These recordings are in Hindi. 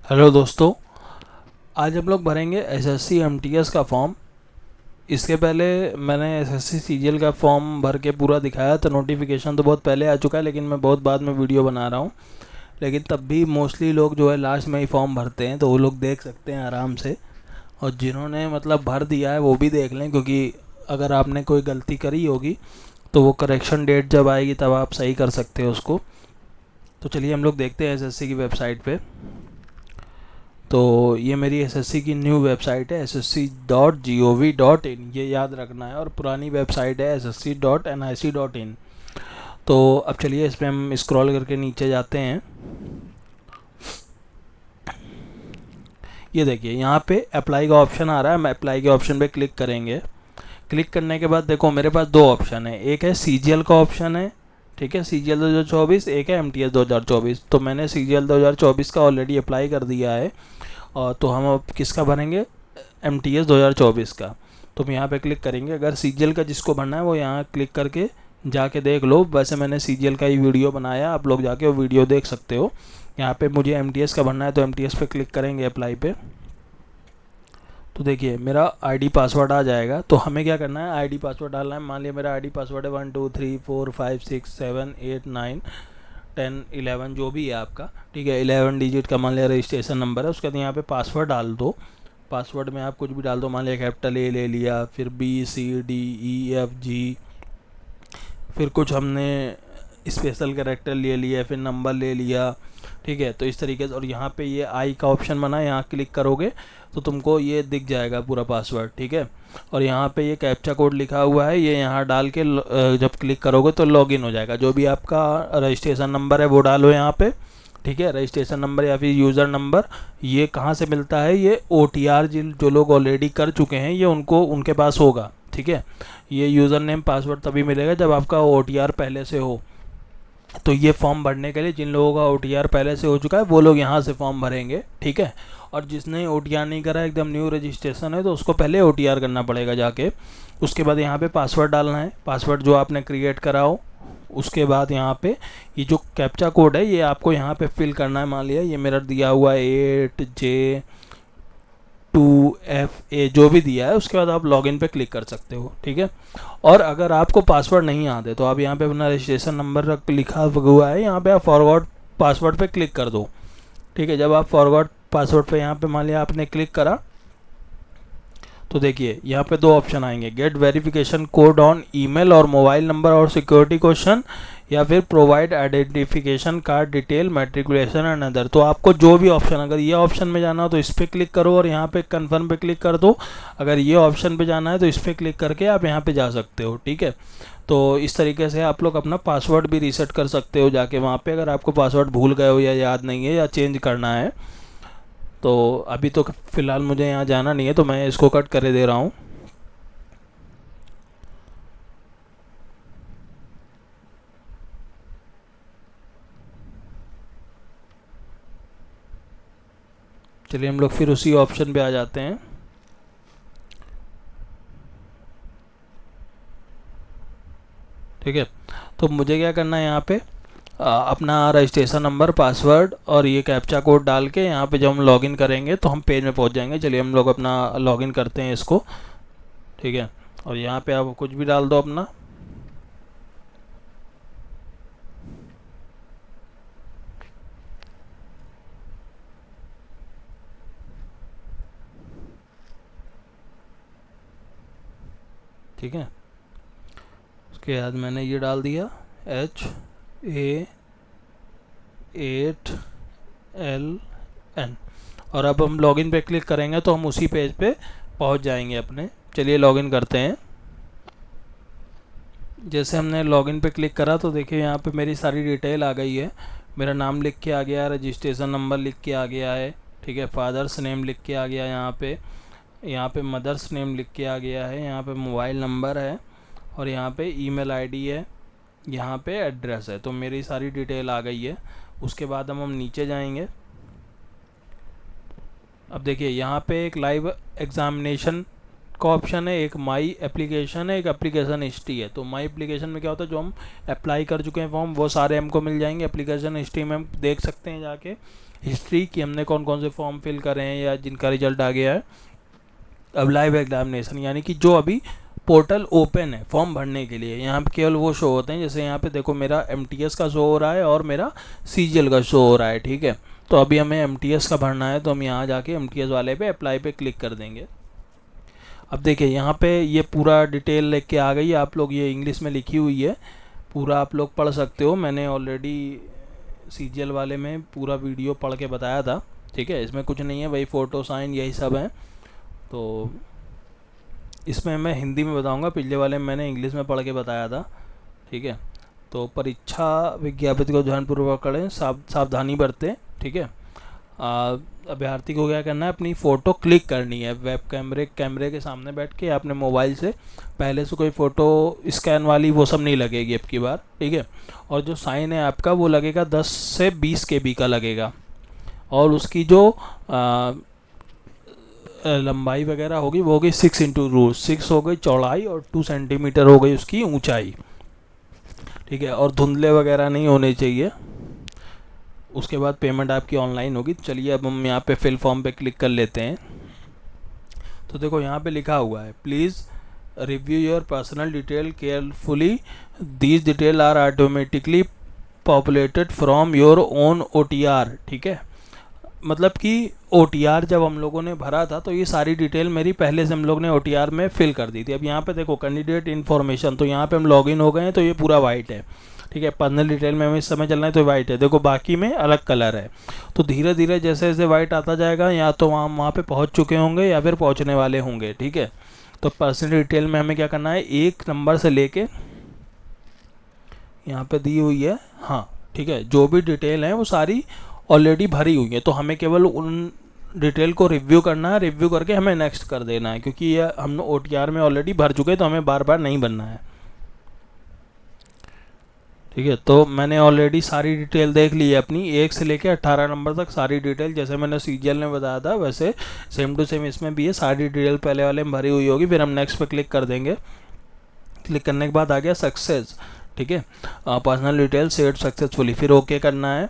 हेलो दोस्तों, आज हम लोग भरेंगे एसएससी एमटीएस का फॉर्म। इसके पहले मैंने एसएससी सीजीएल का फॉर्म भर के पूरा दिखाया, तो नोटिफिकेशन तो बहुत पहले आ चुका है, लेकिन मैं बहुत बाद में वीडियो बना रहा हूँ। लेकिन तब भी मोस्टली लोग जो है लास्ट में ही फॉर्म भरते हैं, तो वो लोग देख सकते हैं आराम से। और जिन्होंने मतलब भर दिया है वो भी देख लें, क्योंकि अगर आपने कोई गलती करी होगी तो वो करेक्शन डेट जब आएगी तब आप सही कर सकते हो उसको। तो चलिए हम लोग देखते हैं एसएससी की वेबसाइट पे। तो ये मेरी एसएससी की न्यू वेबसाइट है ssc.gov.in, ये याद रखना है। और पुरानी वेबसाइट है ssc.nic.in। तो अब चलिए इस पर हम स्क्रॉल करके नीचे जाते हैं। ये देखिए यहाँ पे अप्लाई का ऑप्शन आ रहा है, हम अप्लाई के ऑप्शन पे क्लिक करेंगे। क्लिक करने के बाद देखो मेरे पास दो ऑप्शन है, एक है सीजीएल का ऑप्शन है, ठीक है, सीजीएल 2024, एक है एमटीएस 2024। तो मैंने सीजीएल 2024 का ऑलरेडी अप्लाई कर दिया है, और तो हम अब किसका भरेंगे, एमटीएस 2024 का। तो हम यहाँ पे क्लिक करेंगे। अगर सीजीएल का जिसको भरना है वो यहाँ क्लिक करके जाके देख लो। वैसे मैंने सीजीएल का ही वीडियो बनाया, आप लोग जाके वो वीडियो देख सकते हो। यहाँ पे मुझे एमटीएस का भरना है तो एमटीएस पे क्लिक करेंगे, अप्लाई पे। तो देखिए मेरा आईडी पासवर्ड आ जाएगा। तो हमें क्या करना है, आईडी पासवर्ड डालना है। मान लिया मेरा आईडी पासवर्ड है 1 2 3 4 5 6 7 8 9 10 11 जो भी है आपका, ठीक है, 11 डिजिट का मान लिया रजिस्ट्रेशन नंबर है। उसके बाद यहाँ पे पासवर्ड डाल दो। पासवर्ड में आप कुछ भी डाल दो, मान लिया कैपिटल ए ले लिया, फिर BCDEFG, फिर कुछ हमने स्पेशल कैरेक्टर ले लिया, फिर नंबर ले लिया, ठीक है। तो इस तरीके से, और यहाँ पे ये आई का ऑप्शन बना है, यहाँ क्लिक करोगे तो तुमको ये दिख जाएगा पूरा पासवर्ड, ठीक है। और यहाँ पे ये कैप्चा कोड लिखा हुआ है, ये यहाँ डाल के जब क्लिक करोगे तो लॉगिन हो जाएगा। जो भी आपका रजिस्ट्रेशन नंबर है वो डालो यहाँ पे, ठीक है, रजिस्ट्रेशन नंबर या फिर यूज़र नंबर। ये कहाँ से मिलता है, ये OTR जो लोग ऑलरेडी कर चुके हैं ये उनको उनके पास होगा, ठीक है। ये यूज़र नेम पासवर्ड तभी मिलेगा जब आपका OTR पहले से हो। तो ये फॉर्म भरने के लिए जिन लोगों का OTR पहले से हो चुका है वो लोग यहाँ से फॉर्म भरेंगे, ठीक है। और जिसने OTR नहीं करा, एकदम न्यू रजिस्ट्रेशन है, तो उसको पहले OTR करना पड़ेगा जाके। उसके बाद यहाँ पे पासवर्ड डालना है, पासवर्ड जो आपने क्रिएट करा हो। उसके बाद यहाँ पे ये जो कैप्चा कोड है ये आपको यहाँ पे फिल करना है। मान लिया ये मेरा दिया हुआ है 8J2FA जो भी दिया है। उसके बाद आप लॉगिन पे क्लिक कर सकते हो, ठीक है। और अगर आपको पासवर्ड नहीं आते तो आप यहाँ पे अपना रजिस्ट्रेशन नंबर लिखा हुआ है, यहाँ पे आप फॉरवर्ड पासवर्ड पे क्लिक कर दो, ठीक है। जब आप फॉरवर्ड पासवर्ड पे यहाँ पे मान लिया आपने क्लिक करा, तो देखिए यहाँ पे दो ऑप्शन आएंगे, get verification code on email और मोबाइल नंबर और सिक्योरिटी क्वेश्चन, या फिर provide identification card detail matriculation and other. तो आपको जो भी ऑप्शन, अगर ये ऑप्शन में जाना हो तो इस पर क्लिक करो और यहाँ पे कन्फर्म पे क्लिक कर दो। अगर ये ऑप्शन पे जाना है तो इस पर क्लिक करके आप यहाँ पे जा सकते हो, ठीक है। तो इस तरीके से आप लोग अपना पासवर्ड भी रीसेट कर सकते हो जाके वहाँ पे, अगर आपको पासवर्ड भूल गए हो या याद नहीं है या चेंज करना है। तो अभी तो फ़िलहाल मुझे यहाँ जाना नहीं है तो मैं इसको कट कर दे रहा हूँ। चलिए हम लोग फिर उसी ऑप्शन पे आ जाते हैं। ठीक है, तो मुझे क्या करना है, यहाँ पे अपना रजिस्ट्रेशन नंबर, पासवर्ड और ये कैप्चा कोड डाल के यहाँ पे जब हम लॉगिन करेंगे तो हम पेज में पहुँच जाएंगे। चलिए हम लोग अपना लॉगिन करते हैं इसको, ठीक है। और यहाँ पे आप कुछ भी डाल दो अपना, ठीक है। उसके बाद मैंने ये डाल दिया HA8LN। और अब हम लॉगिन पे क्लिक करेंगे तो हम उसी पेज पे पहुंच जाएंगे अपने। चलिए लॉगिन करते हैं। जैसे हमने लॉगिन पे क्लिक करा तो देखिए यहाँ पे मेरी सारी डिटेल आ गई है। मेरा नाम लिख के आ गया, रजिस्ट्रेशन नंबर लिख के आ गया है, ठीक है, फादर्स नेम लिख के आ गया यहाँ पे मदर्स नेम लिख के आ गया है, यहाँ पे मोबाइल नंबर है, और यहाँ पे ईमेल आईडी है, यहाँ पे एड्रेस है। तो मेरी सारी डिटेल आ गई है। उसके बाद हम नीचे जाएंगे। अब देखिए यहाँ पे एक लाइव एग्ज़ामिनेशन का ऑप्शन है, एक माई एप्लीकेशन है, एक एप्लीकेशन हिस्ट्री है। तो माई एप्लीकेशन में क्या होता है, जो हम अप्लाई कर चुके हैं फॉर्म वो सारे हमको मिल जाएंगे। एप्लीकेशन हिस्ट्री में हम देख सकते हैं जाके हिस्ट्री कि हमने कौन कौन से फॉर्म फिल करे हैं या जिनका रिजल्ट आ गया है। अब लाइव एग्जामिनेशन यानी कि जो अभी पोर्टल ओपन है फॉर्म भरने के लिए, यहाँ पे केवल वो शो होते हैं। जैसे यहाँ पे देखो मेरा MTS का शो हो रहा है और मेरा CGL का शो हो रहा है, ठीक है। तो अभी हमें MTS का भरना है, तो हम यहाँ जाके MTS वाले पे अप्लाई पे क्लिक कर देंगे। अब देखिए यहाँ पे ये पूरा डिटेल लिख के आ गई, आप लोग ये इंग्लिश में लिखी हुई है, पूरा आप लोग पढ़ सकते हो। मैंने ऑलरेडी CGL वाले में पूरा वीडियो पढ़ के बताया था, ठीक है। इसमें कुछ नहीं है, वही फ़ोटो साइन यही सब है। तो इसमें मैं हिंदी में बताऊंगा, पिछले वाले में मैंने इंग्लिश में पढ़ के बताया था, ठीक है। तो परीक्षा विज्ञापित को ध्यानपूर्वक करें, सावधानी बरतें, ठीक है। अभ्यर्थी को क्या करना है, अपनी फ़ोटो क्लिक करनी है वेब कैमरे के सामने बैठ के, अपने मोबाइल से। पहले से कोई फ़ोटो स्कैन वाली वो सब नहीं लगेगी अब की बार, ठीक है। और जो साइन है आपका वो लगेगा 10 से 20 KB का लगेगा, और उसकी जो लंबाई वगैरह होगी वो होगी 6x6 हो गई चौड़ाई, और 2 सेंटीमीटर हो गई उसकी ऊंचाई, ठीक है। और धुंधले वगैरह नहीं होने चाहिए। उसके बाद पेमेंट आपकी ऑनलाइन होगी। चलिए अब हम यहाँ पे फिल फॉर्म पे क्लिक कर लेते हैं। तो देखो यहाँ पे लिखा हुआ है, please review your personal detail carefully, these detail are automatically populated from your own OTR, ठीक है। मतलब कि OTR जब हम लोगों ने भरा था तो ये सारी डिटेल मेरी पहले से हम लोग ने OTR में फिल कर दी थी। अब यहाँ पे देखो कैंडिडेट इन्फॉर्मेशन, तो यहाँ पे हम लॉगिन हो गए हैं तो ये पूरा वाइट है, ठीक है। पर्सनल डिटेल में हमें इस समय चलना है तो वाइट है, देखो बाकी में अलग कलर है। तो धीरे धीरे जैसे जैसे वाइट आता जाएगा, या तो वहाँ पे पहुँच चुके होंगे या फिर पहुँचने वाले होंगे, ठीक है। तो पर्सनल डिटेल में हमें क्या करना है, 1 नंबर से लेके यहाँ पे दी हुई है, हाँ ठीक है, जो भी डिटेल है वो सारी ऑलरेडी भरी हुई है। तो हमें केवल उन डिटेल को रिव्यू करना है, रिव्यू करके हमें नेक्स्ट कर देना है, क्योंकि ये हम OTR में ऑलरेडी भर चुके हैं तो हमें बार बार नहीं भरना है, ठीक है। तो मैंने ऑलरेडी सारी डिटेल देख ली है अपनी, 1 से लेके 18 नंबर तक सारी डिटेल, जैसे मैंने CGL में बताया था वैसे सेम टू सेम इसमें भी है। सारी डिटेल पहले वाले में भरी हुई होगी, फिर हम नेक्स्ट पे क्लिक कर देंगे। क्लिक करने के बाद आ गया सक्सेस, ठीक है, पर्सनल डिटेल सेव्ड सक्सेसफुली, फिर ओके करना है।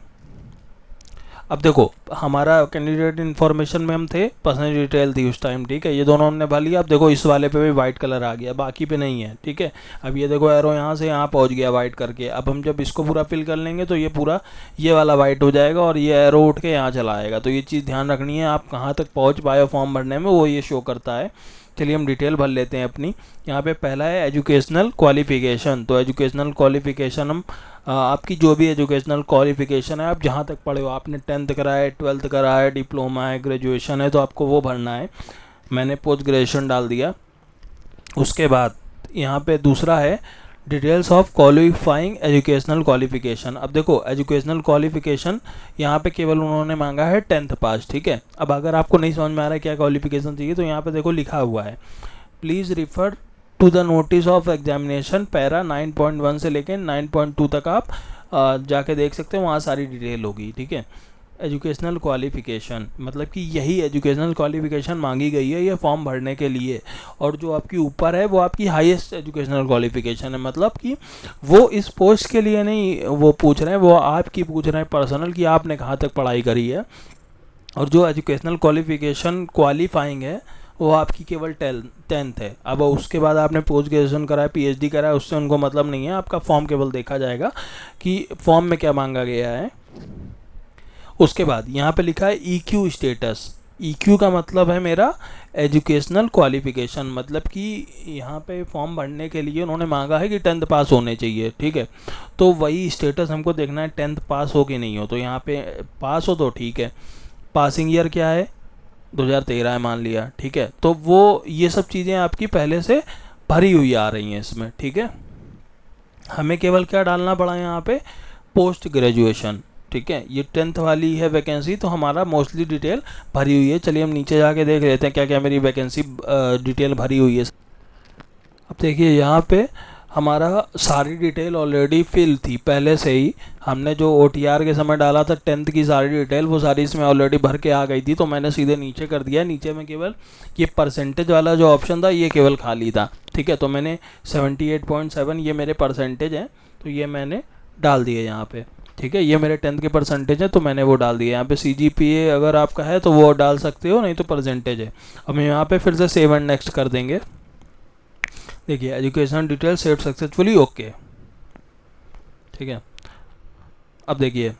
अब देखो हमारा कैंडिडेट इन्फॉर्मेशन में हम थे, पर्सनल डिटेल थी उस टाइम, ठीक है। ये दोनों हमने भर लिया। अब देखो इस वाले पे भी वाइट कलर आ गया, बाकी पे नहीं है, ठीक है। अब ये देखो एरो यहाँ से यहाँ पहुँच गया वाइट करके। अब हम जब इसको पूरा फिल कर लेंगे तो ये पूरा ये वाला वाइट हो जाएगा और ये एरो उठ के यहाँ चला आएगा। तो ये चीज़ ध्यान रखनी है, आप कहाँ तक पहुँच पाए फॉर्म भरने में वो ये शो करता है। चलिए हम डिटेल भर लेते हैं अपनी। यहाँ पे पहला है एजुकेशनल क्वालिफ़िकेशन। तो एजुकेशनल क्वालिफ़िकेशन हम आपकी जो भी एजुकेशनल क्वालिफ़िकेशन है, आप जहाँ तक पढ़े हो, आपने 10th करा है, 12th करा है, डिप्लोमा है, ग्रेजुएशन है, तो आपको वो भरना है। मैंने पोस्ट ग्रेजुएशन डाल दिया। उसके बाद यहाँ पे दूसरा है details of qualifying educational qualification. अब देखो एजुकेशनल क्वालिफिकेशन यहाँ पे केवल उन्होंने मांगा है 10th पास, ठीक है। अब अगर आपको नहीं समझ में आ रहा है क्या क्वालिफिकेशन चाहिए, तो यहाँ पे देखो लिखा हुआ है, please refer to the notice of examination para 9.1 से लेकर 9.2 तक आप जाके देख सकते हो, वहाँ सारी डिटेल होगी, ठीक है। एजुकेशनल क्वालिफ़िकेशन मतलब कि यही एजुकेशनल क्वालिफ़िकेशन मांगी गई है ये फॉर्म भरने के लिए, और जो आपकी ऊपर है वो आपकी हाईएस्ट एजुकेशनल क्वालिफ़िकेशन है। मतलब कि वो इस पोस्ट के लिए नहीं वो पूछ रहे हैं, वो आपकी पूछ रहे हैं पर्सनल कि आपने कहाँ तक पढ़ाई करी है। और जो एजुकेशनल क्वालिफ़िकेशन क्वालिफाइंग है वो आपकी केवल 10th है। अब उसके बाद आपने पोस्ट ग्रेजुएशन करा है, PhD करा है, उससे उनको मतलब नहीं है। आपका फॉर्म केवल देखा जाएगा कि फॉर्म में क्या मांगा गया है। उसके बाद यहाँ पे लिखा है EQ स्टेटस। EQ का मतलब है मेरा एजुकेशनल क्वालिफ़िकेशन, मतलब कि यहाँ पे फॉर्म भरने के लिए उन्होंने मांगा है कि 10th पास होने चाहिए, ठीक है। तो वही स्टेटस हमको देखना है 10th पास हो कि नहीं हो। तो यहाँ पे पास हो तो ठीक है। पासिंग ईयर क्या है, 2013 है मान लिया, ठीक है। तो वो ये सब चीज़ें आपकी पहले से भरी हुई आ रही हैं इसमें, ठीक है। हमें केवल क्या डालना पड़ा यहाँ पे, पोस्ट ग्रेजुएशन, ठीक है। ये 10th वाली है वैकेंसी, तो हमारा मोस्टली डिटेल भरी हुई है। चलिए हम नीचे जाके देख लेते हैं क्या क्या मेरी वैकेंसी डिटेल भरी हुई है। अब देखिए यहाँ पे हमारा सारी डिटेल ऑलरेडी फिल थी पहले से ही। हमने जो OTR के समय डाला था 10th की सारी डिटेल, वो सारी इसमें ऑलरेडी भर के आ गई थी, तो मैंने सीधे नीचे कर दिया। नीचे में केवल ये परसेंटेज वाला जो ऑप्शन था ये केवल खाली था, ठीक है। तो मैंने 78.7 ये मेरे परसेंटेज हैं, तो ये मैंने डाल दिए यहाँ पे, ठीक है। ये मेरे 10th के परसेंटेज है, तो मैंने वो डाल दिया। यहाँ पे CGPA अगर आपका है तो वो डाल सकते हो, नहीं तो परसेंटेज है। अब मैं यहाँ पे फिर से सेव एंड नेक्स्ट कर देंगे। देखिए education detail save successfully, okay, ठीक है। अब देखिए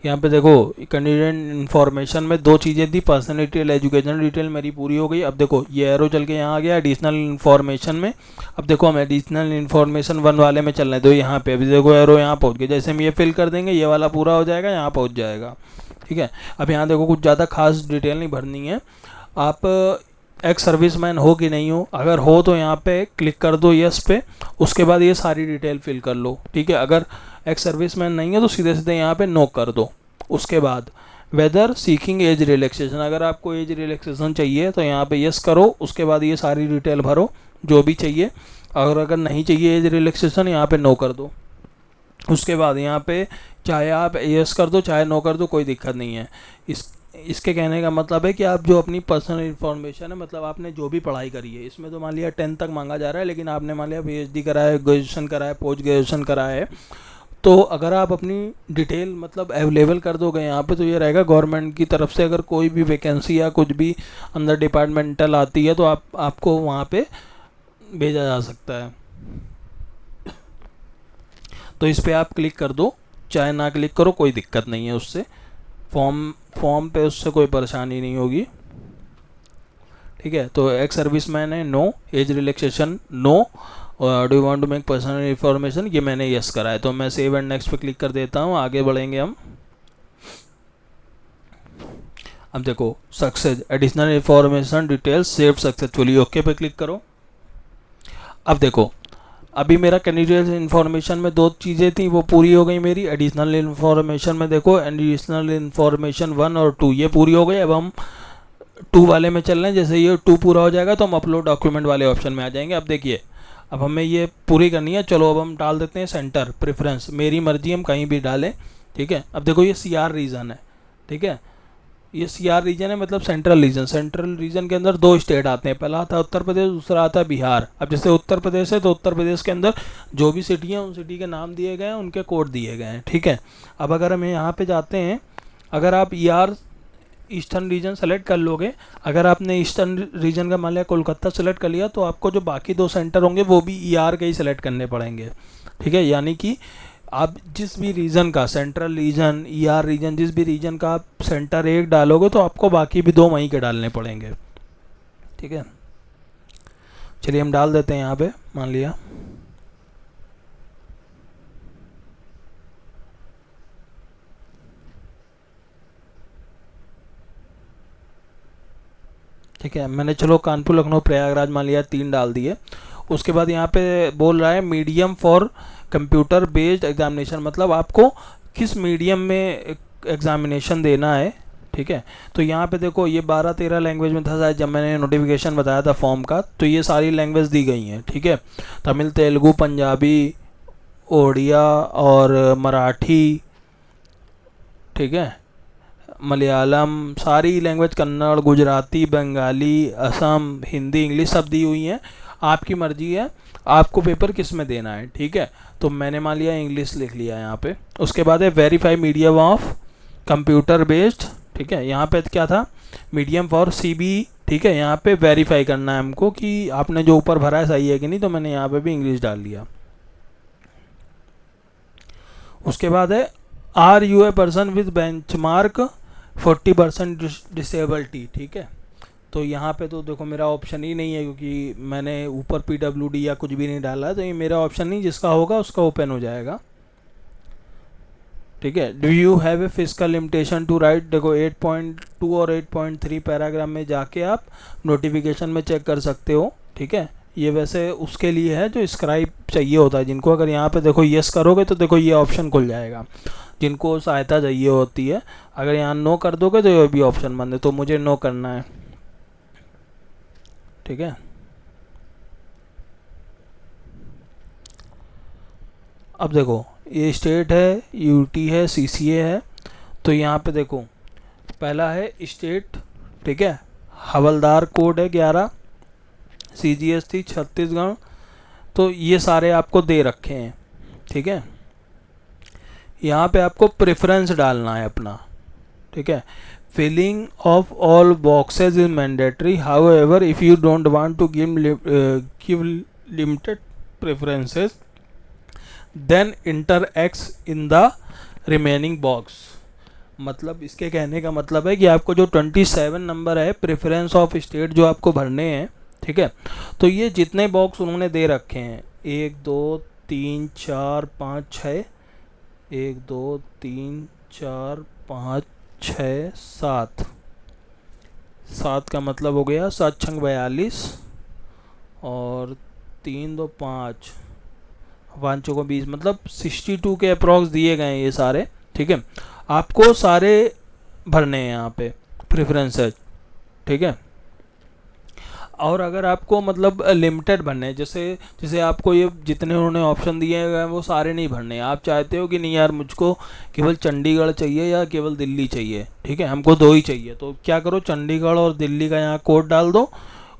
यहाँ पे देखो कैंडिडेट इन्फॉर्मेशन में दो चीज़ें थी, पर्सनल डिटेल, एजुकेशन डिटेल मेरी पूरी हो गई। अब देखो ये एरो चल के यहाँ आ गया एडिशनल इन्फॉर्मेशन में। अब देखो हम एडिशनल इन्फॉर्मेशन 1 वाले में चल रहे हैं, तो यहाँ पे अभी देखो एरो यहाँ पहुँच गया। जैसे हम ये फिल कर देंगे ये वाला पूरा हो जाएगा, यहाँ पहुँच जाएगा, ठीक है। अब यहाँ देखो कुछ ज़्यादा खास डिटेल नहीं भरनी है। आप एक्स सर्विसमैन हो कि नहीं हो, अगर हो तो यहाँ पे क्लिक कर दो यस पे, उसके बाद ये सारी डिटेल फिल कर लो, ठीक है। अगर एक्स सर्विसमैन नहीं है तो सीधे सीधे यहाँ पे नो कर दो। उसके बाद वेदर सीकिंग एज रिलैक्सेशन, अगर आपको एज रिलैक्सेशन चाहिए तो यहाँ पे यस करो, उसके बाद ये सारी डिटेल भरो जो भी चाहिए। अगर नहीं चाहिए एज रिलैक्सेशन यहाँ पे नो कर दो। उसके बाद यहाँ पे चाहे आप यस कर दो चाहे नो कर दो, कोई दिक्कत नहीं है। इसके कहने का मतलब है कि आप जो अपनी पर्सनल इन्फॉर्मेशन है, मतलब आपने जो भी पढ़ाई करी है, इसमें तो मान लिया 10th तक मांगा जा रहा है, लेकिन आपने मान लिया PhD करा है, ग्रेजुएशन करा है, पोस्ट ग्रेजुएशन करा है, तो अगर आप अपनी डिटेल मतलब अवेलेबल कर दोगे यहाँ पे, तो ये रहेगा गवर्नमेंट की तरफ से अगर कोई भी वैकेंसी या कुछ भी अंदर डिपार्टमेंटल आती है तो आपको वहाँ पे भेजा जा सकता है। तो इस पर आप क्लिक कर दो, चाहे ना क्लिक करो कोई दिक्कत नहीं है उससे। फॉर्म पे उससे कोई परेशानी नहीं होगी, ठीक है। तो एक्स सर्विसमैन है no, age relaxation no, do you want to make personal information ये मैंने यस करा है, तो मैं सेव एंड नेक्स्ट पे क्लिक कर देता हूँ। आगे बढ़ेंगे हम। अब देखो success additional information details save successfully, okay पे क्लिक करो। अब देखो अभी मेरा कैंडिडेट इन्फॉर्मेशन में दो चीज़ें थी वो पूरी हो गई मेरी। एडिशनल इन्फॉर्मेशन में देखो एडिशनल इन्फॉर्मेशन 1 और 2 ये पूरी हो गई। अब हम 2 वाले में चल रहे हैं। जैसे ये 2 पूरा हो जाएगा तो हम अपलोड डॉक्यूमेंट वाले ऑप्शन में आ जाएंगे। अब देखिए अब हमें ये पूरी करनी है। चलो अब हम डाल देते हैं सेंटर प्रेफरेंस, मेरी मर्जी हम कहीं भी डालें, ठीक है। अब देखो ये CR रीजन है, ठीक है। ये CR रीजन है मतलब सेंट्रल रीजन। सेंट्रल रीजन के अंदर 2 स्टेट आते हैं, पहला आता है उत्तर प्रदेश, दूसरा आता है बिहार। अब जैसे उत्तर प्रदेश है तो उत्तर प्रदेश के अंदर जो भी सिटी हैं उन सिटी के नाम दिए गए हैं, उनके कोड दिए गए हैं, ठीक है। अब अगर हम यहाँ पे जाते हैं, अगर आप ER ईस्टर्न रीजन सेलेक्ट कर लोगे, अगर आपने ईस्टर्न रीजन का मान लिया कोलकाता सेलेक्ट कर लिया, तो आपको जो बाकी 2 सेंटर होंगे वो भी ER के ही सिलेक्ट करने पड़ेंगे, ठीक है। यानी कि आप जिस भी रीजन का सेंट्रल रीजन, ER रीजन, जिस भी रीजन का आप सेंटर 1 डालोगे तो आपको बाकी भी 2 वहीं के डालने पड़ेंगे, ठीक है। चलिए हम डाल देते हैं यहाँ पे, मान लिया, ठीक है। मैंने चलो कानपुर, लखनऊ, प्रयागराज मान लिया 3 डाल दिए। उसके बाद यहाँ पे बोल रहा है medium for computer based examination, मतलब आपको किस मीडियम में एग्जामिनेशन देना है, ठीक है। तो यहाँ पे देखो ये 12-13 लैंग्वेज में था शायद जब मैंने नोटिफिकेशन बताया था फॉर्म का, तो ये सारी लैंग्वेज दी गई हैं, ठीक है। तमिल, तेलुगु, पंजाबी, ओडिया और मराठी, ठीक है, मलयालम, सारी लैंग्वेज, कन्नड़, गुजराती, बंगाली, असम, हिंदी, इंग्लिश सब दी हुई हैं। आपकी मर्जी है आपको पेपर किस में देना है, ठीक है। तो मैंने मान लिया इंग्लिश लिख लिया यहाँ पे। उसके बाद है verify medium of computer based, ठीक है। यहाँ पे क्या था, मीडियम फॉर CB, ठीक है। यहाँ पे वेरीफाई करना है हमको कि आपने जो ऊपर भरा है सही है कि नहीं, तो मैंने यहाँ पे भी इंग्लिश डाल लिया। उसके बाद है are you a person with benchmark 40% disability, ठीक है। तो यहाँ पे तो देखो मेरा ऑप्शन ही नहीं है क्योंकि मैंने ऊपर PWD या कुछ भी नहीं डाला है, तो ये मेरा ऑप्शन नहीं, जिसका होगा उसका ओपन हो जाएगा, ठीक है। Do you have a physical limitation to write, देखो 8.2 और 8.3 पैराग्राफ में जाके आप नोटिफिकेशन में चेक कर सकते हो, ठीक है। ये वैसे उसके लिए है जो स्क्राइब चाहिए होता है जिनको। अगर यहाँ पे देखो यस करोगे तो देखो ये ऑप्शन खुल जाएगा, जिनको सहायता चाहिए होती है। अगर यहाँ नो कर दोगे तो ये भी ऑप्शन बंद है, तो मुझे नो करना है, ठीक है। अब देखो ये स्टेट है, यूटी है, सीसीए है। तो यहाँ पे देखो पहला है स्टेट, ठीक है, हवलदार कोड है 11, सीजीएसटी छत्तीसगढ़। तो ये सारे आपको दे रखे हैं, ठीक है। यहाँ पे आपको प्रेफरेंस डालना है अपना, ठीक है। Filling of all boxes is mandatory, however if you don't want to give limited preferences then enter X in the remaining box. मतलब इसके कहने का मतलब है कि आपको जो 27 नंबर है प्रेफरेंस ऑफ स्टेट जो आपको भरने हैं, ठीक है, तो ये जितने बॉक्स उन्होंने दे रखे हैं 1 2 3 4 5 6, 1 2 3 4 5 6 7, 7 का मतलब हो गया 7 छंग 42 और 3 2 5, 5 चौको 20, मतलब 62 के अप्रॉक्स दिए गए हैं ये सारे, ठीक है। आपको सारे भरने हैं यहाँ पे प्रेफरेंसेस, ठीक है। और अगर आपको मतलब लिमिटेड भरने हैं, जैसे आपको ये जितने उन्होंने ऑप्शन दिए हैं वो सारे नहीं भरने हैं, आप चाहते हो कि नहीं यार मुझको केवल चंडीगढ़ चाहिए या केवल दिल्ली चाहिए, ठीक है, हमको दो ही चाहिए, तो क्या करो चंडीगढ़ और दिल्ली का यहाँ कोड डाल दो,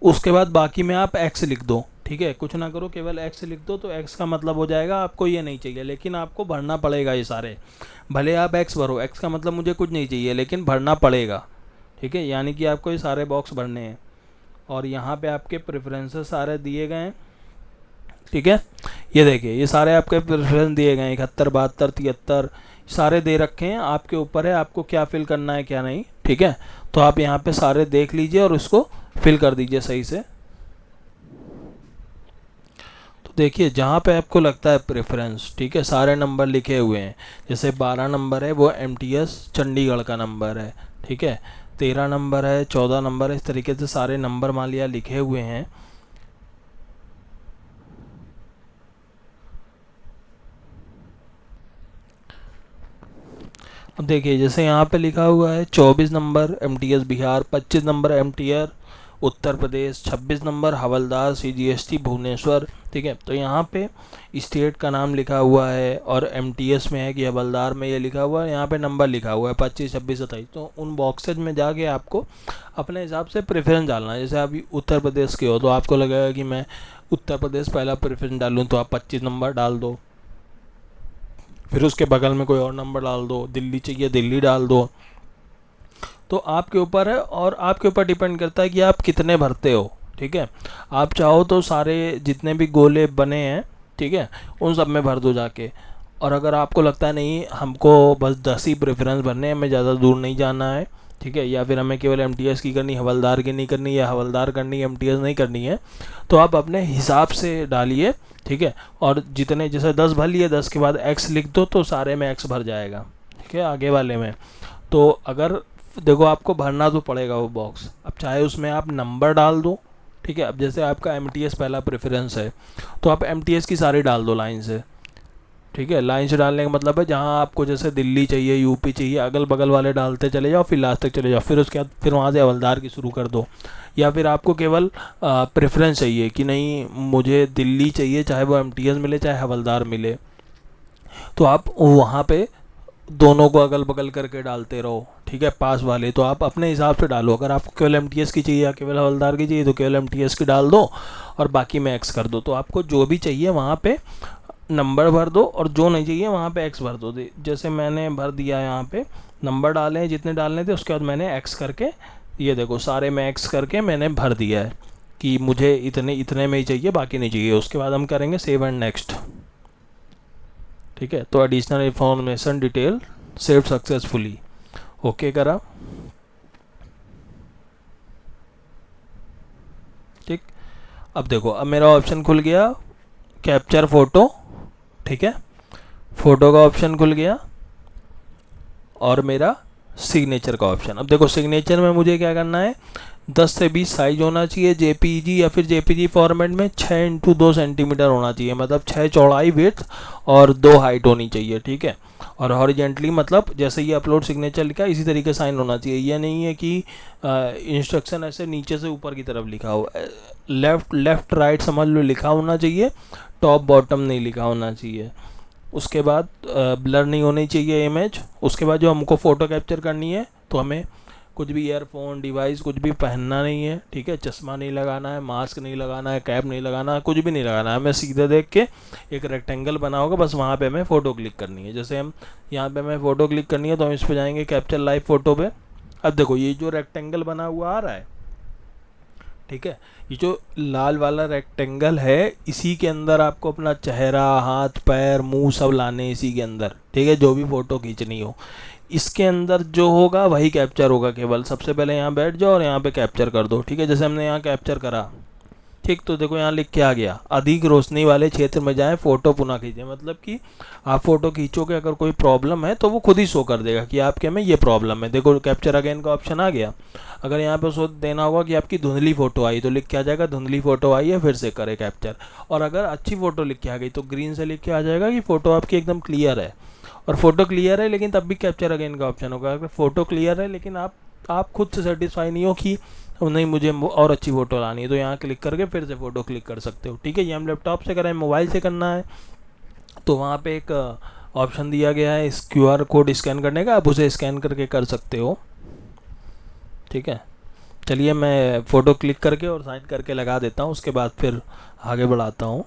उसके बाद बाकी में आप एक्स लिख दो, ठीक है, कुछ ना करो केवल एक्स लिख दो। तो एक्स का मतलब हो जाएगा आपको ये नहीं चाहिए, लेकिन आपको भरना पड़ेगा ये सारे, भले आप एक्स भरो, एक्स का मतलब मुझे कुछ नहीं चाहिए लेकिन भरना पड़ेगा, ठीक है, यानी कि आपको ये सारे बॉक्स भरने हैं। और यहाँ पे आपके प्रेफरेंसेस सारे दिए गए हैं, ठीक है, ये देखिए ये सारे आपके प्रेफरेंस दिए गए हैं 71 72 73 सारे दे रखे हैं, आपके ऊपर है आपको क्या फिल करना है क्या नहीं, ठीक है। तो आप यहाँ पे सारे देख लीजिए और उसको फिल कर दीजिए सही से। तो देखिए जहाँ पे आपको लगता है प्रेफरेंस, ठीक है, सारे नंबर लिखे हुए हैं, जैसे 12 नंबर है वो एमटीएस चंडीगढ़ का नंबर है, ठीक है, 13 नंबर है, 14 नंबर है, इस तरीके से सारे नंबर मान लिया लिखे हुए हैं। अब देखिए जैसे यहाँ पे लिखा हुआ है 24 number MTS Bihar, 25 number MTR Uttar Pradesh, 26 number हवलदार सीजीएसटी भुवनेश्वर, ठीक है। तो यहाँ पे स्टेट का नाम लिखा हुआ है और एमटीएस में है कि हवलदार में ये लिखा हुआ है, यहाँ पे नंबर लिखा हुआ है 25 26 27। तो उन बॉक्सेज में जाके आपको अपने हिसाब से प्रेफरेंस डालना है। जैसे अभी उत्तर प्रदेश के हो तो आपको लगेगा कि मैं उत्तर प्रदेश पहला प्रेफरेंस डालूँ, तो आप 25 नंबर डाल दो, फिर उसके बगल में कोई और नंबर डाल दो, दिल्ली चाहिए दिल्ली डाल दो। तो आपके ऊपर है और आपके ऊपर डिपेंड करता है कि आप कितने भरते हो, ठीक है। आप चाहो तो सारे जितने भी गोले बने हैं, ठीक है, उन सब में भर दो जाके। और अगर आपको लगता है नहीं हमको बस 10 ही प्रेफरेंस भरने हैं, हमें ज़्यादा दूर नहीं जाना है, ठीक है, या फिर हमें केवल एमटीएस की करनी, हवलदार की नहीं करनी, या हवलदार करनी एमटीएस नहीं करनी है, तो आप अपने हिसाब से डालिए, ठीक है। और जितने जैसे 10 भर लिए, 10 के बाद एक्स लिख दो तो सारे में एक्स भर जाएगा, ठीक है, आगे वाले में। तो अगर देखो आपको भरना तो पड़ेगा वो बॉक्स, अब चाहे उसमें आप नंबर डाल दो, ठीक है। अब जैसे आपका एमटीएस पहला प्रेफरेंस है तो आप एमटीएस की सारी डाल दो लाइन से, ठीक है। लाइन से डालने का मतलब है जहाँ आपको जैसे दिल्ली चाहिए यूपी चाहिए अगल बगल वाले डालते चले जाओ, फिर लास्ट तक चले जाओ, फिर उसके बाद फिर वहाँ से हवलदार की शुरू कर दो। या फिर आपको केवल प्रेफरेंस चाहिए कि नहीं मुझे दिल्ली चाहिए, चाहे वो एमटीएस मिले चाहे हवलदार मिले, तो आप वहाँ पे दोनों को अगल बगल करके डालते रहो, ठीक है, पास वाले। तो आप अपने हिसाब से डालो, अगर आपको केवल एमटीएस की चाहिए या केवल हवलदार की चाहिए तो केवल एमटीएस की डाल दो और बाकी में एक्स कर दो। तो आपको जो भी चाहिए वहाँ पे नंबर भर दो और जो नहीं चाहिए वहाँ पे एक्स भर दो। जैसे मैंने भर दिया यहाँ पे नंबर डाले हैं जितने डालने थे, उसके बाद मैंने एक्स करके, ये देखो सारे में एक्स करके मैंने भर दिया है कि मुझे इतने में ही चाहिए बाकी नहीं चाहिए। उसके बाद हम करेंगे सेव एंड नेक्स्ट, ठीक है। तो additional information detail save successfully, okay करा, ठीक। अब देखो अब मेरा ऑप्शन खुल गया कैप्चर फोटो, ठीक है, फोटो का ऑप्शन खुल गया और मेरा सिग्नेचर का ऑप्शन। अब देखो सिग्नेचर में मुझे क्या करना है, 10 से 20 साइज होना चाहिए, जेपीजी या फिर जेपीजी फॉर्मेट में 6x2 सेंटीमीटर होना चाहिए, मतलब 6 चौड़ाई विड्थ और 2 हाइट होनी चाहिए, ठीक है। और हॉरिजेंटली मतलब जैसे ये अपलोड सिग्नेचर लिखा है इसी तरीके साइन होना चाहिए। ये नहीं है कि इंस्ट्रक्शन ऐसे नीचे से ऊपर की तरफ लिखा हो, लेफ्ट राइट समझ लो लिखा होना चाहिए, टॉप बॉटम नहीं लिखा होना चाहिए, उसके बाद ब्लर नहीं होनी चाहिए इमेज। उसके बाद जो हमको फ़ोटो कैप्चर करनी है तो हमें कुछ भी ईयरफोन डिवाइस कुछ भी पहनना नहीं है, ठीक है। चश्मा नहीं लगाना है, मास्क नहीं लगाना है, कैप नहीं लगाना है, कुछ भी नहीं लगाना है। हमें सीधे देख के एक रेक्टेंगल बना होगा, बस वहाँ पे हमें फ़ोटो क्लिक करनी है। जैसे हम यहाँ पे हमें फ़ोटो क्लिक करनी है तो हम इस पर जाएंगे कैप्चर लाइव फ़ोटो पे। अब देखो ये जो रेक्टेंगल बना हुआ आ रहा है, ठीक है, ये जो लाल वाला रेक्टेंगल है इसी के अंदर आपको अपना चेहरा, हाथ, पैर, मुंह सब लाने हैं इसी के अंदर, ठीक है, जो भी फ़ोटो खींचनी हो इसके अंदर जो होगा वही कैप्चर होगा। केवल सबसे पहले यहाँ बैठ जाओ और यहाँ पे कैप्चर कर दो, ठीक है। जैसे हमने यहाँ कैप्चर करा, ठीक, तो देखो यहाँ लिख के आ गया, अधिक रोशनी वाले क्षेत्र में जाएं, फ़ोटो पुनः खींचें। मतलब कि आप फ़ोटो खींचोगे, अगर कोई प्रॉब्लम है तो वो खुद ही शो कर देगा कि आपके में ये प्रॉब्लम है। देखो कैप्चर अगेन का ऑप्शन आ गया। अगर यहाँ पे शो देना होगा कि आपकी धुंधली फ़ोटो आई तो लिख के आ जाएगा धुंधली फ़ोटो आई है, फिर से करें कैप्चर। और अगर अच्छी फ़ोटो लिख के आ गई तो ग्रीन से लिख के आ जाएगा कि फ़ोटो आपकी एकदम क्लियर है। और फोटो क्लियर है लेकिन तब भी कैप्चर अगेन का ऑप्शन होगा। अगर फोटो क्लियर है लेकिन आप खुद से सेटिस्फाई नहीं हो कि नहीं मुझे और अच्छी फ़ोटो लानी है, तो यहाँ क्लिक करके फिर से फ़ोटो क्लिक कर सकते हो, ठीक है। ये हम लैपटॉप से करें, मोबाइल से करना है तो वहाँ पे एक ऑप्शन दिया गया है इस QR कोड स्कैन करने का, आप उसे स्कैन करके कर सकते हो, ठीक है। चलिए मैं फ़ोटो क्लिक करके और साइन करके लगा देता हूँ, उसके बाद फिर आगे बढ़ाता हूँ।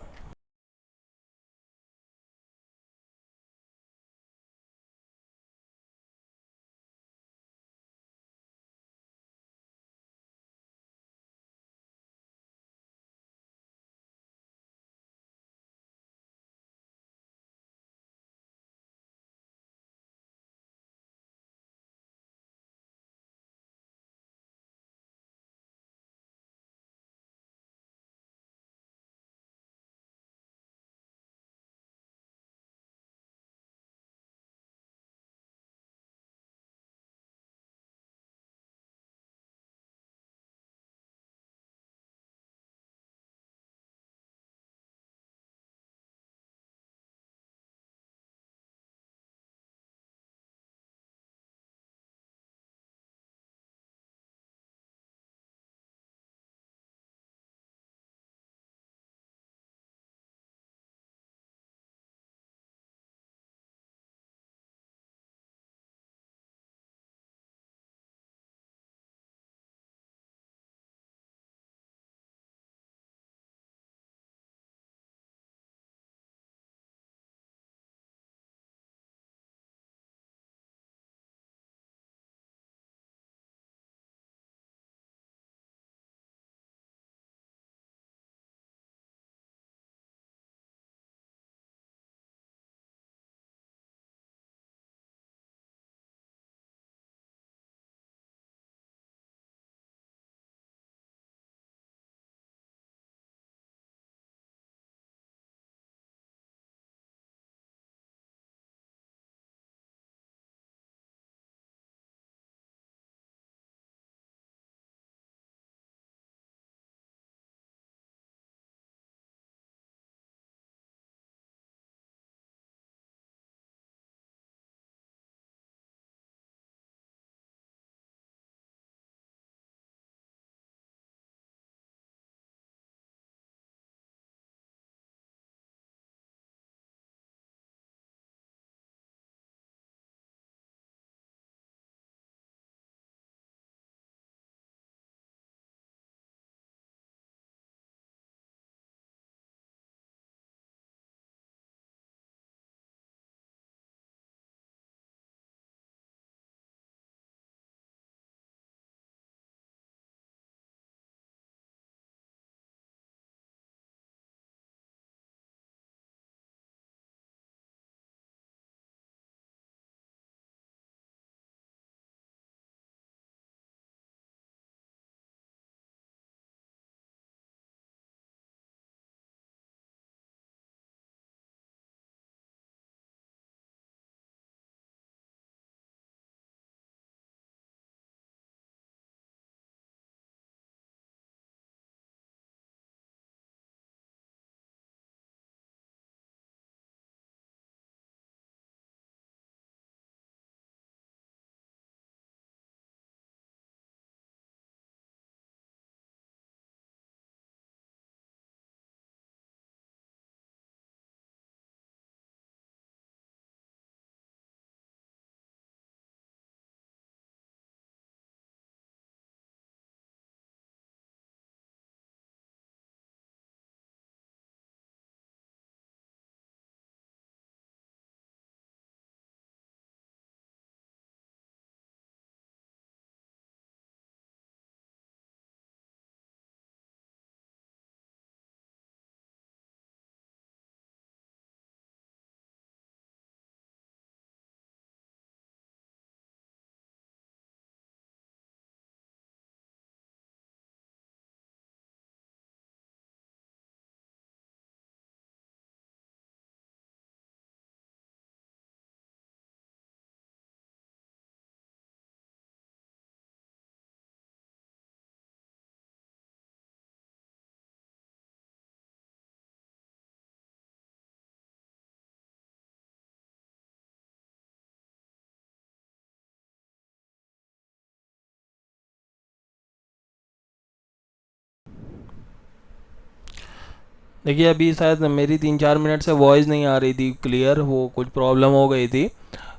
देखिए अभी शायद मेरी 3-4 मिनट से वॉइस नहीं आ रही थी क्लियर, वो कुछ प्रॉब्लम हो गई थी।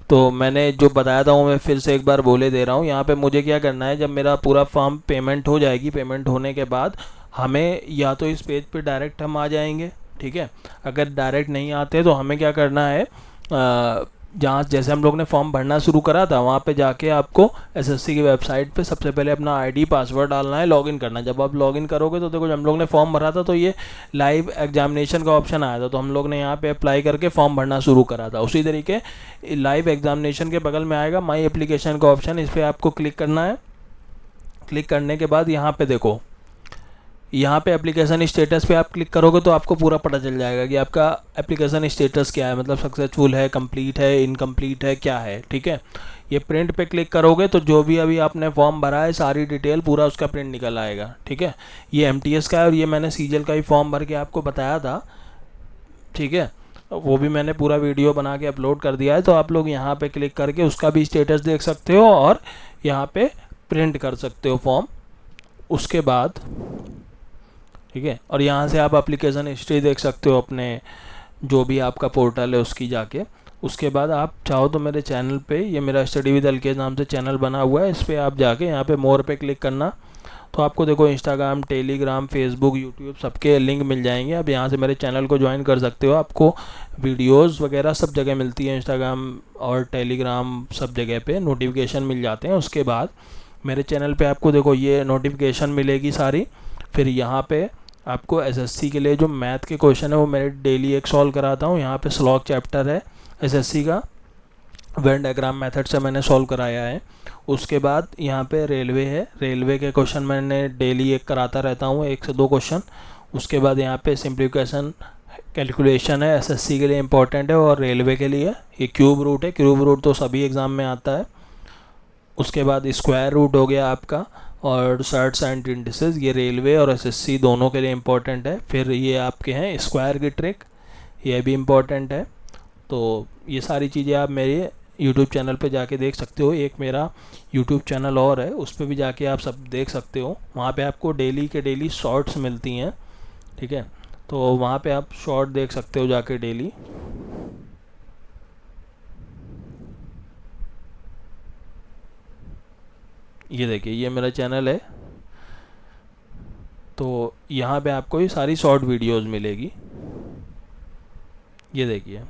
तो मैंने जो बताया था वो मैं फिर से एक बार बोले दे रहा हूँ। यहाँ पे मुझे क्या करना है, जब मेरा पूरा फॉर्म पेमेंट हो जाएगी, पेमेंट होने के बाद हमें या तो इस पेज पे डायरेक्ट हम आ जाएंगे, ठीक है। अगर डायरेक्ट नहीं आते तो हमें क्या करना है, जहाँ जैसे हम लोग ने फॉर्म भरना शुरू करा था वहाँ पे जाके आपको एसएससी की वेबसाइट पे सबसे पहले अपना आईडी पासवर्ड डालना है, लॉगिन करना है। जब आप लॉगिन करोगे तो देखो, जब हम लोग ने फॉर्म भरा था तो ये लाइव एग्जामिनेशन का ऑप्शन आया था, तो हम लोग ने यहाँ पे अप्लाई करके फॉर्म भरना शुरू करा था। उसी तरीके लाइव एग्जामिनेशन के बगल में आएगा माई एप्लीकेशन का ऑप्शन, इस पर आपको क्लिक करना है। क्लिक करने के बाद यहाँ पे देखो, यहाँ पे एप्लीकेशन स्टेटस पे आप क्लिक करोगे तो आपको पूरा पता चल जाएगा कि आपका एप्लीकेशन स्टेटस क्या है, मतलब सक्सेसफुल है, कंप्लीट है, इनकम्प्लीट है, क्या है, ठीक है। ये प्रिंट पे क्लिक करोगे तो जो भी अभी आपने फॉर्म भरा है सारी डिटेल पूरा उसका प्रिंट निकल आएगा, ठीक है। ये एमटीएस का है और ये मैंने सीजीएल का ही फॉर्म भर के आपको बताया था, ठीक है। वो भी मैंने पूरा वीडियो बना के अपलोड कर दिया है, तो आप लोग यहाँ पे क्लिक करके उसका भी स्टेटस देख सकते हो और यहाँ पे प्रिंट कर सकते हो फॉर्म। उसके बाद ठीक है, और यहाँ से आप एप्लीकेशन हिस्ट्री देख सकते हो अपने जो भी आपका पोर्टल है उसकी जाके। उसके बाद आप चाहो तो मेरे चैनल पे, ये मेरा स्टडी विद अलकेश नाम से चैनल बना हुआ है, इस पर आप जाके यहाँ पे मोर पे क्लिक करना, तो आपको देखो इंस्टाग्राम, टेलीग्राम, फेसबुक, यूट्यूब सबके लिंक मिल जाएंगे। आप यहाँ से मेरे चैनल को ज्वाइन कर सकते हो, आपको वीडियोस वगैरह सब जगह मिलती है, इंस्टाग्राम और टेलीग्राम सब जगह पे नोटिफिकेशन मिल जाते हैं। उसके बाद मेरे चैनल पे आपको देखो ये नोटिफिकेशन मिलेगी सारी। फिर यहाँ पे आपको एसएससी के लिए जो मैथ के क्वेश्चन है वो मैं डेली एक सॉल्व कराता हूँ। यहाँ पे स्लॉग चैप्टर है एसएससी का, वेन डायग्राम मेथड से मैंने सॉल्व कराया है। उसके बाद यहाँ पे रेलवे है, रेलवे के क्वेश्चन मैंने डेली एक कराता रहता हूँ, 1 से 2 क्वेश्चन। उसके बाद यहाँ पे सिंप्लीफिकेशन कैलकुलेशन है, एसएससी के लिए इंपॉर्टेंट है और रेलवे के लिए। ये क्यूब रूट है, क्यूब रूट तो सभी एग्ज़ाम में आता है। उसके बाद स्क्वायर रूट हो गया आपका, और सर्ट्स एंड इंडिसेस, ये रेलवे और एसएससी दोनों के लिए इम्पोर्टेंट है। फिर ये आपके हैं स्क्वायर की ट्रिक, ये भी इम्पोर्टेंट है। तो ये सारी चीज़ें आप मेरे यूट्यूब चैनल पे जाके देख सकते हो। एक मेरा यूट्यूब चैनल और है, उस पर भी जाके आप सब देख सकते हो। वहाँ पे आपको डेली के डेली शॉर्ट्स मिलती हैं, ठीक है। तो वहाँ पे आप शॉर्ट देख सकते हो जाके डेली। ये देखिए ये मेरा चैनल है, तो यहाँ पे आपको ये सारी शॉर्ट वीडियोस मिलेगी। ये देखिए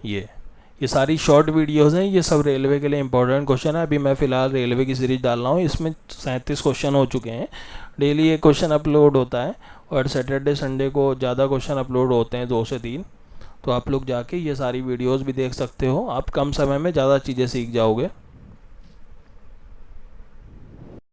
ये सारी शॉर्ट वीडियोस हैं, ये सब रेलवे के लिए इंपॉर्टेंट क्वेश्चन है। अभी मैं फ़िलहाल रेलवे की सीरीज़ डाल रहा हूँ, इसमें 37 क्वेश्चन हो चुके हैं। डेली एक क्वेश्चन अपलोड होता है और सैटरडे संडे को ज़्यादा क्वेश्चन अपलोड होते हैं, 2 से 3। तो आप लोग जाके ये सारी वीडियोज़ भी देख सकते हो, आप कम समय में ज़्यादा चीज़ें सीख जाओगे।